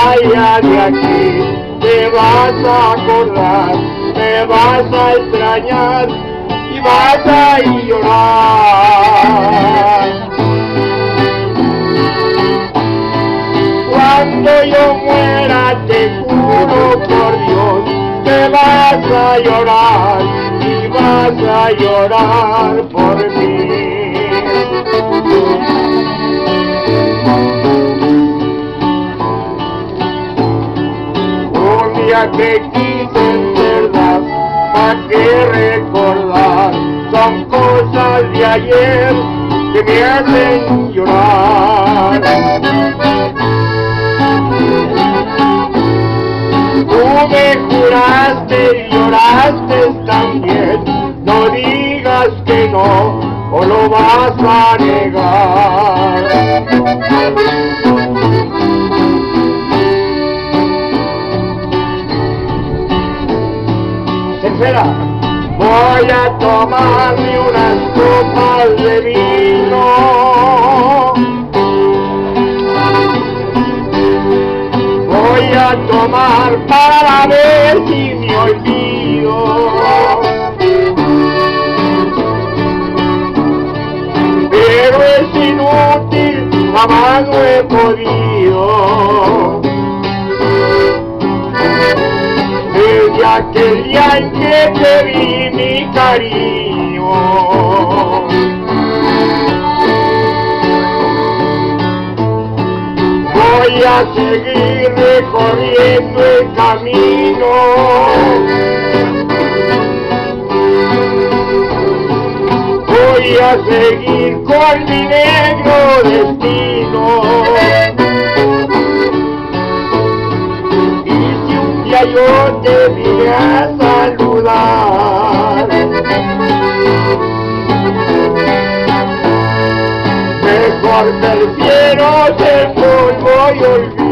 vaya de aquí, te vas a acordar, me vas a extrañar y vas a llorar. Cuando yo muera te juro por Dios, te vas a llorar y vas a llorar por mí. Un día que quise en verdad, pa' que recordar, son cosas de ayer que me hacen llorar. Tú me juraste y lloraste también, no digas que no, o lo vas a negar. Tercera, voy a tomarme unas copas de vino. Voy a tomar para ver si me olvido. Pero es inútil, jamás no he podido. Desde aquel día en que te vi mi cariño. Voy a seguir recorriendo el camino. Voy a seguir con mi negro destino. Y si un día yo te vine a saludar, mejor prefiero ser polvo y olvidar.